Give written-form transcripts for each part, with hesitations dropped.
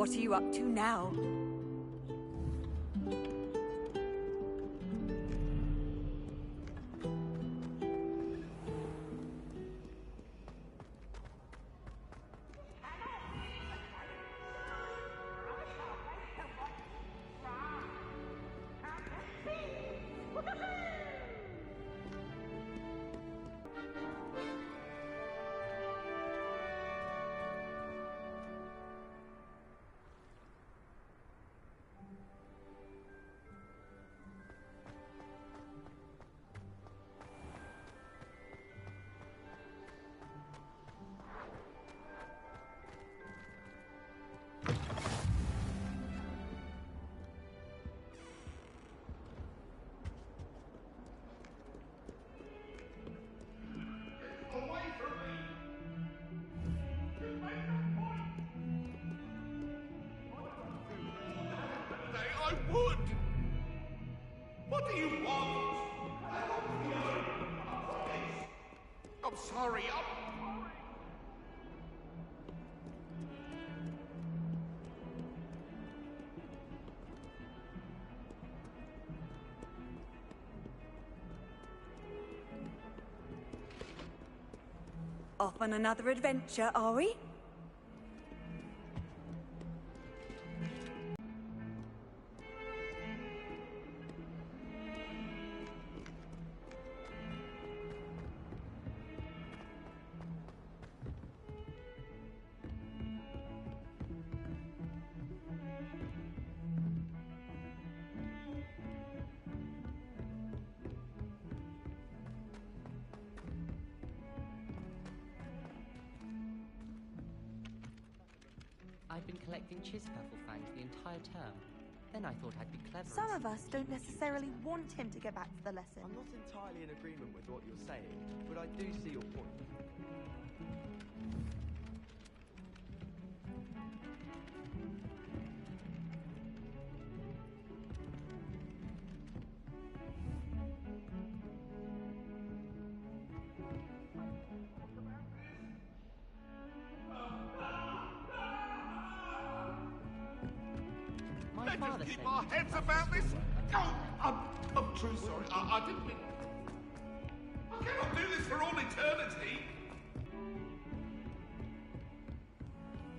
What are you up to now? I would! What do you want? I'm sorry, Off on another adventure, are we? I'd been collecting Chispuffle fangs the entire term. Then I thought I'd be clever. Some of us don't necessarily want him to get back to the lesson. I'm not entirely in agreement with what you're saying, but I do see your point. Let us keep our heads about this. Oh, I'm truly sorry. I didn't mean... I cannot do this for all eternity.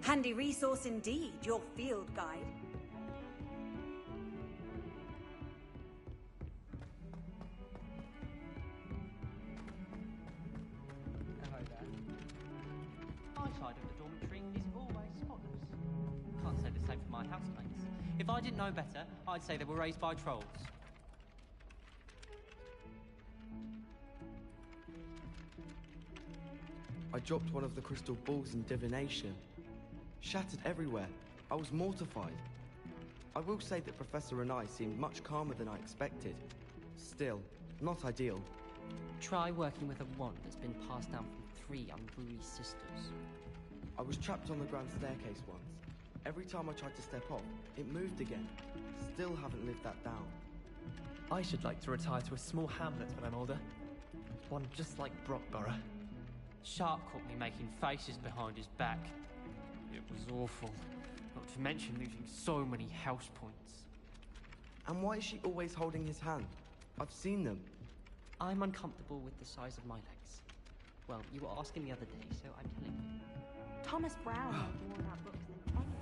Handy resource indeed, your field guide. Hello there. My side of the dormitory is always spotless. Can't say the same for my housemates. If I didn't know better, I'd say they were raised by trolls. I dropped one of the crystal balls in divination. Shattered everywhere. I was mortified. I will say that Professor and I seemed much calmer than I expected. Still, not ideal. Try working with a wand that's been passed down from 3 unruly sisters. I was trapped on the grand staircase once. Every time I tried to step off, it moved again. Still haven't lived that down. I should like to retire to a small hamlet when I'm older. One just like Brockborough. Sharp caught me making faces behind his back. It was awful. Not to mention losing so many house points. And why is she always holding his hand? I've seen them. I'm uncomfortable with the size of my legs. Well, you were asking the other day, so I'm telling you. Thomas Brown knows more about books than anyone.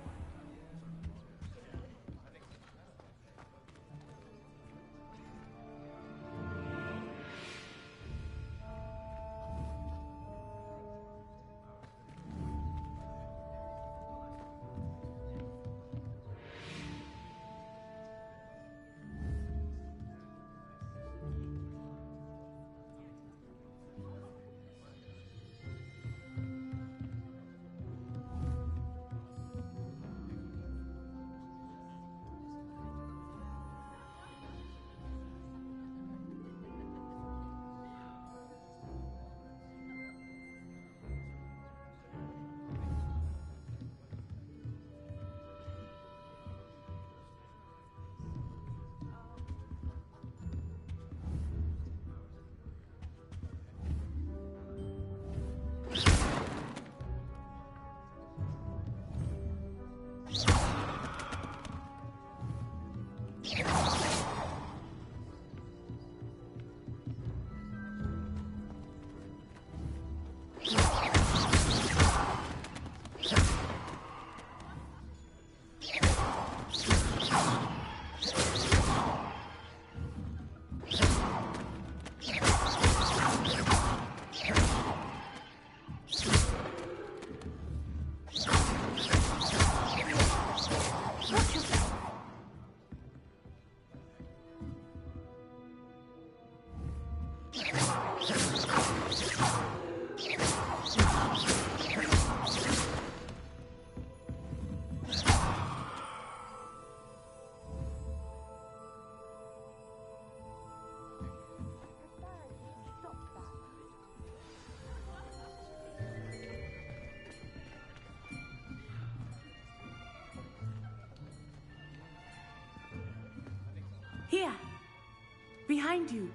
behind you.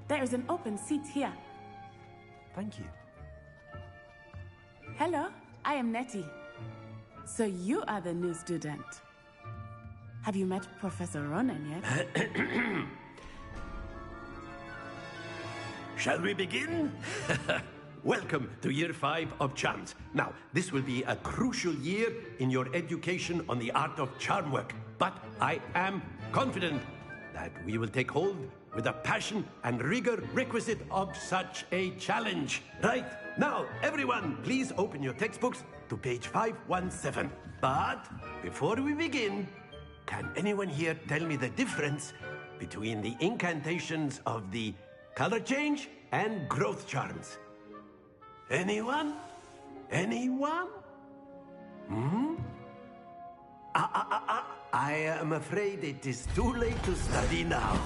There is an open seat here. Thank you. Hello, I am Nettie. So you are the new student. Have you met Professor Ronan yet? Shall we begin? Welcome to Year 5 of Charms. Now, this will be a crucial year in your education on the art of charm work. But I am confident that we will take hold with the passion and rigor requisite of such a challenge. Right, now, everyone, please open your textbooks to page 517. But before we begin, can anyone here tell me the difference between the incantations of the color change and growth charms? Anyone? Anyone? I am afraid it is too late to study now.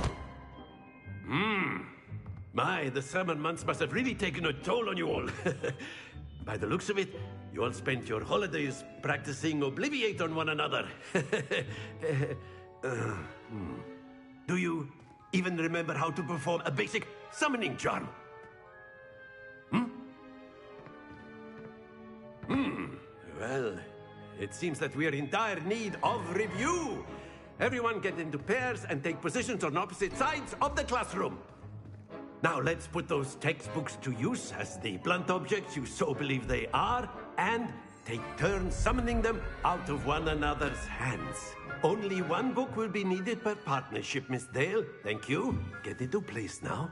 My, the summer months must have really taken a toll on you all. By the looks of it, you all spent your holidays practicing Obliviate on one another. Do you even remember how to perform a basic summoning charm? Well, it seems that we are in dire need of review. Everyone get into pairs and take positions on opposite sides of the classroom. Now let's put those textbooks to use as the blunt objects you so believe they are, and take turns summoning them out of one another's hands. Only one book will be needed per partnership, Miss Dale. Thank you. Get into place now.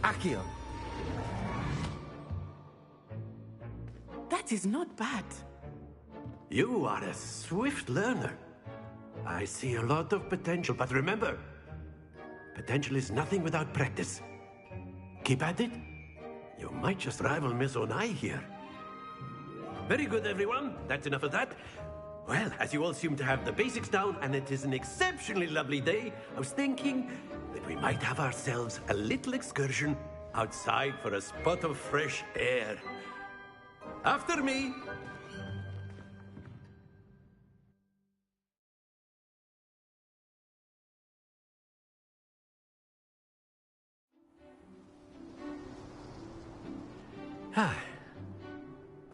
Accio. That is not bad. You are a swift learner. I see a lot of potential, but remember, potential is nothing without practice. Keep at it. You might just rival Miss Onai here. Very good, everyone. That's enough of that. Well, as you all seem to have the basics down, and it is an exceptionally lovely day, I was thinking that we might have ourselves a little excursion outside for a spot of fresh air. After me.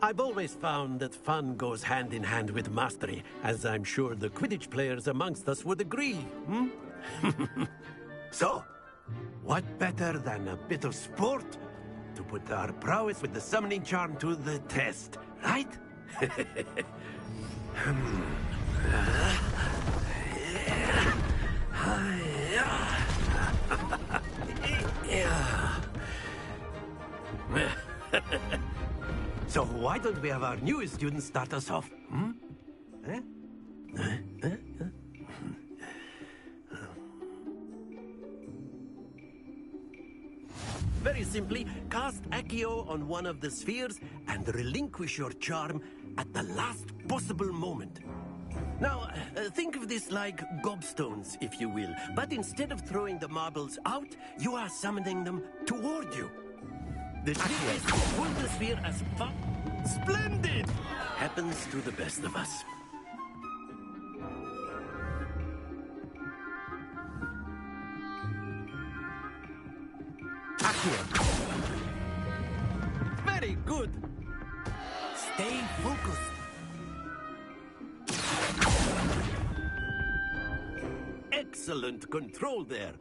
I've always found that fun goes hand in hand with mastery, as I'm sure the Quidditch players amongst us would agree, So, what better than a bit of sport to put our prowess with the summoning charm to the test, right? So why don't we have our newest student start us off? Eh? Very simply, cast Accio on one of the spheres and relinquish your charm at the last possible moment. Now, think of this like gobstones, if you will. But instead of throwing the marbles out, you are summoning them toward you. The trick is to pull the sphere as far... Splendid! Happens to the best of us. Accio. Very good. Stay focused. Excellent control there.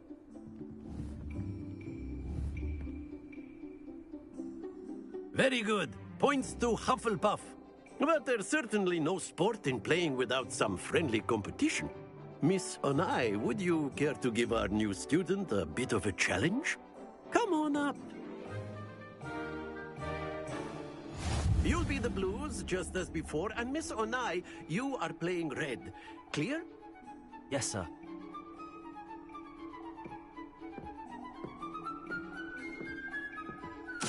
Very good. Points to Hufflepuff. But there's certainly no sport in playing without some friendly competition. Miss Onai, would you care to give our new student a bit of a challenge? Come on up. You'll be the blues, just as before, and Miss Onai, you are playing red. Clear? Yes, sir.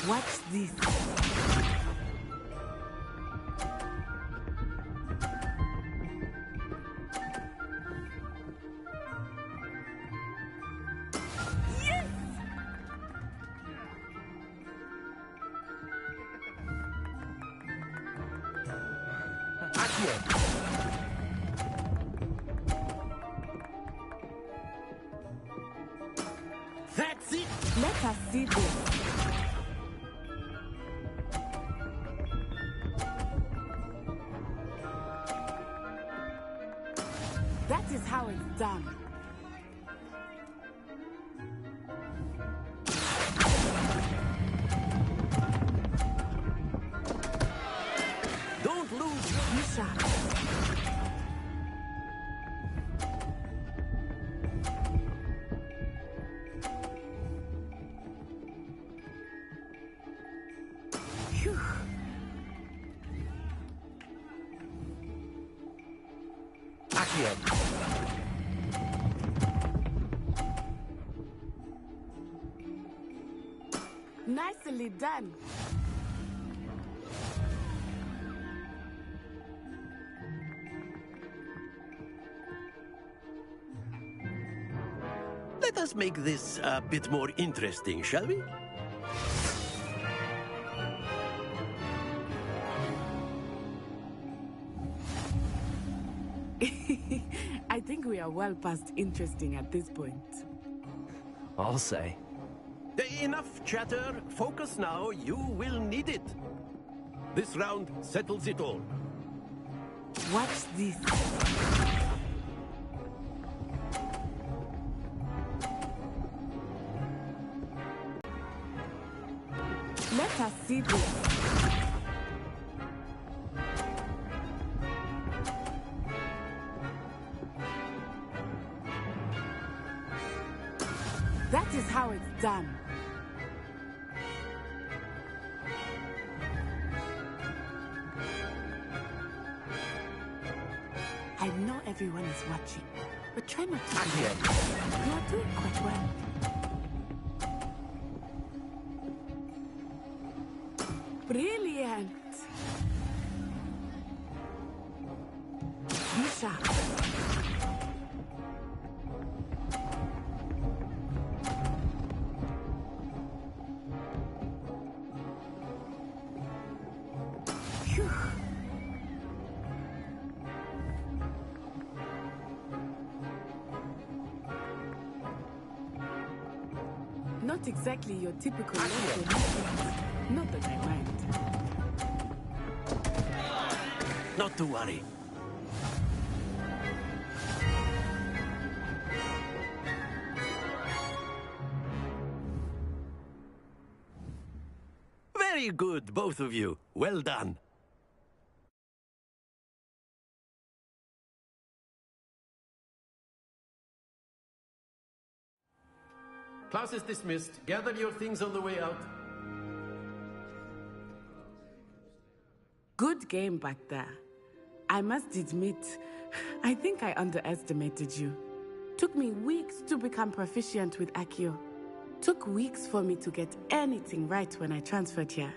What's this? That's it! Let us see this. That is how it's done. Don't lose your... Misha. Phew. Accio. Nicely done. Let us make this a bit more interesting, shall we? I think we are well past interesting at this point. I'll say. Enough chatter. Focus now. You will need it. This round settles it all. Watch this. Let us see this. That is how it's done. I know everyone is watching, but try not to. You are doing quite well. Brilliant. Be sharp. Phew. Not exactly your typical lesson. Not that I mind. Not to worry. Very good, both of you. Well done. Class is dismissed. Gather your things on the way out. Good game back there. I must admit, I think I underestimated you. Took me weeks to become proficient with Accio. Took weeks for me to get anything right when I transferred here.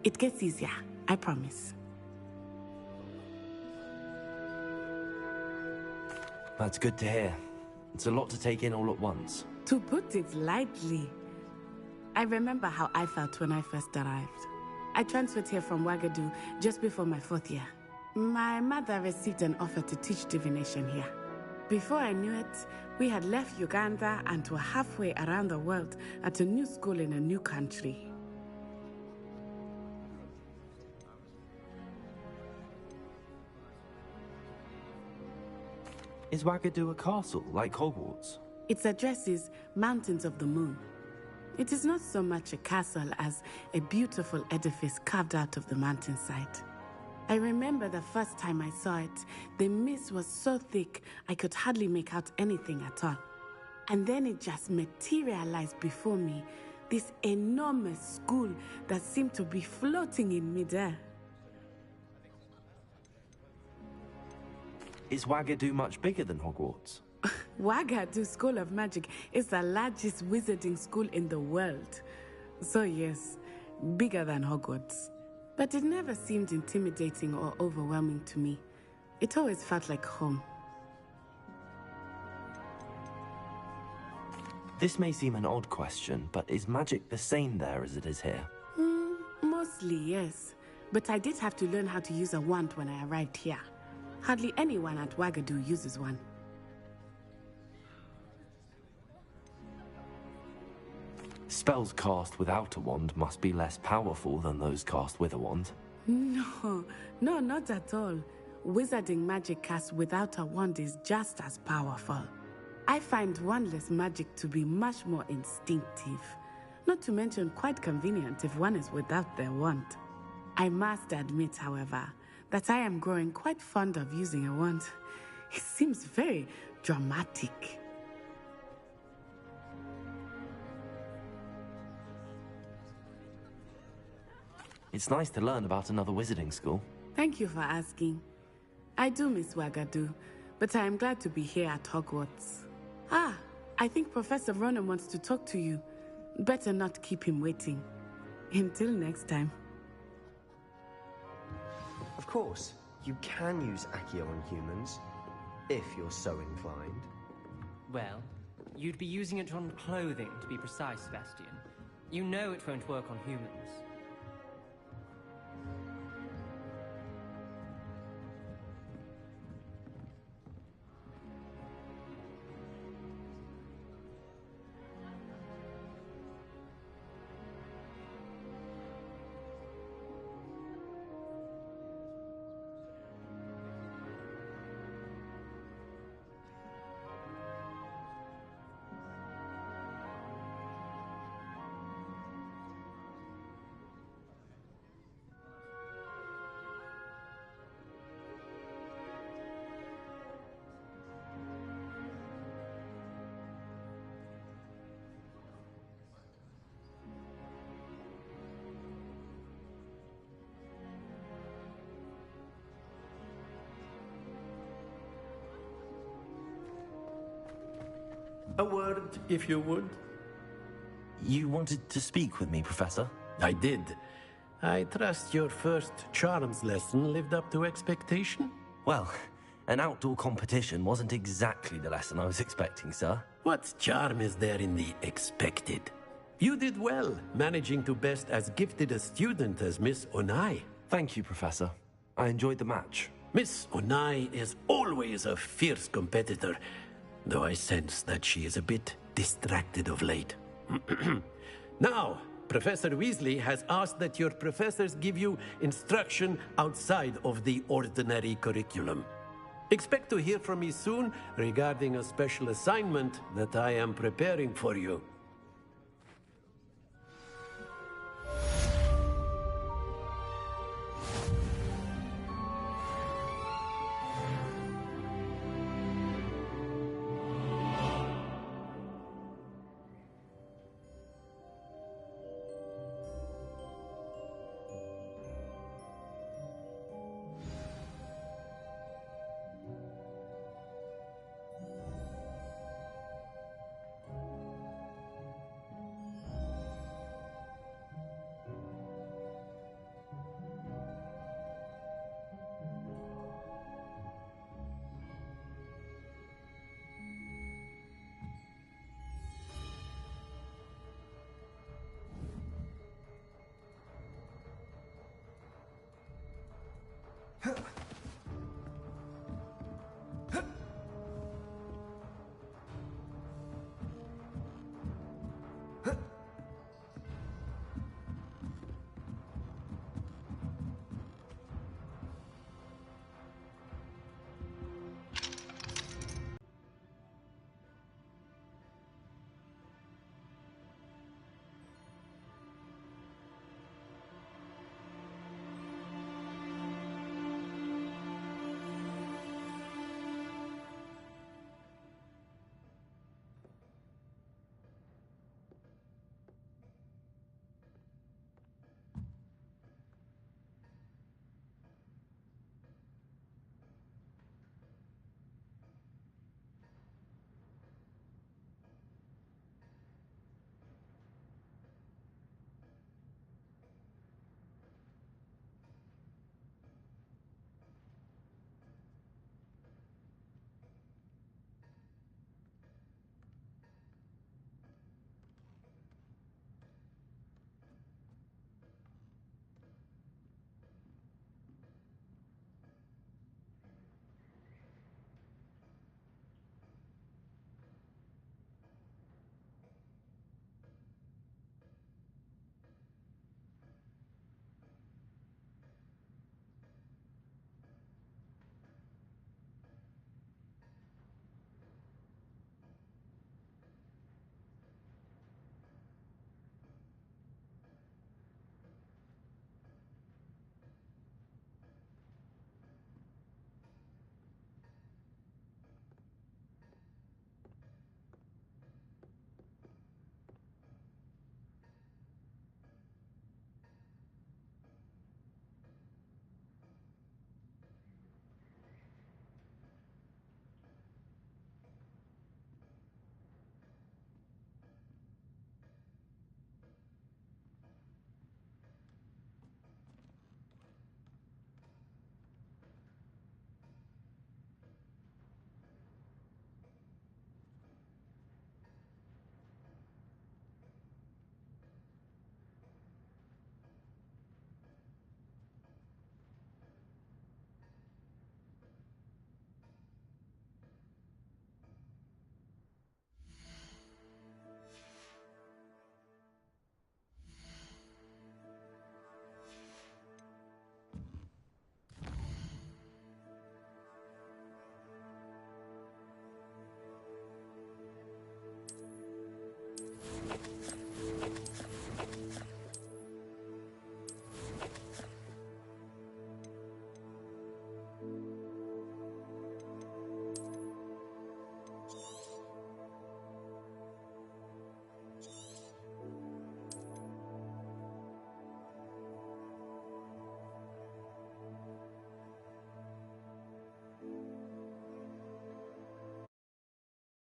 It gets easier, I promise. That's good to hear. It's a lot to take in all at once. To put it lightly, I remember how I felt when I first arrived. I transferred here from Ouagadougou just before my 4th year. My mother received an offer to teach divination here. Before I knew it, we had left Uganda and were halfway around the world at a new school in a new country. Is Ouagadougou a castle, like Hogwarts? Its address is Mountains of the Moon. It is not so much a castle as a beautiful edifice carved out of the mountainside. I remember the first time I saw it, the mist was so thick I could hardly make out anything at all. And then it just materialized before me, this enormous school that seemed to be floating in midair. Is Ouagadougou much bigger than Hogwarts? Ouagadougou School of Magic is the largest wizarding school in the world. So yes, bigger than Hogwarts. But it never seemed intimidating or overwhelming to me. It always felt like home. This may seem an odd question, but is magic the same there as it is here? Mostly, yes. But I did have to learn how to use a wand when I arrived here. Hardly anyone at Ouagadougou uses one. Spells cast without a wand must be less powerful than those cast with a wand. No, not at all. Wizarding magic cast without a wand is just as powerful. I find wandless magic to be much more instinctive. Not to mention quite convenient if one is without their wand. I must admit, however, that I am growing quite fond of using a wand. It seems very dramatic. It's nice to learn about another wizarding school. Thank you for asking. I do miss Ouagadougou, but I am glad to be here at Hogwarts. I think Professor Ronan wants to talk to you. Better not keep him waiting. Until next time. Of course, you can use Accio on humans, if you're so inclined. Well, you'd be using it on clothing, to be precise, Sebastian. You know it won't work on humans. A word, if you would. You wanted to speak with me, Professor? I did. I trust your first charms lesson lived up to expectation? Well, an outdoor competition wasn't exactly the lesson I was expecting, sir. What charm is there in the expected? You did well, managing to best as gifted a student as Miss Onai. Thank you, Professor. I enjoyed the match. Miss Onai is always a fierce competitor, though I sense that she is a bit distracted of late. Now, Professor Weasley has asked that your professors give you instruction outside of the ordinary curriculum. Expect to hear from me soon regarding a special assignment that I am preparing for you.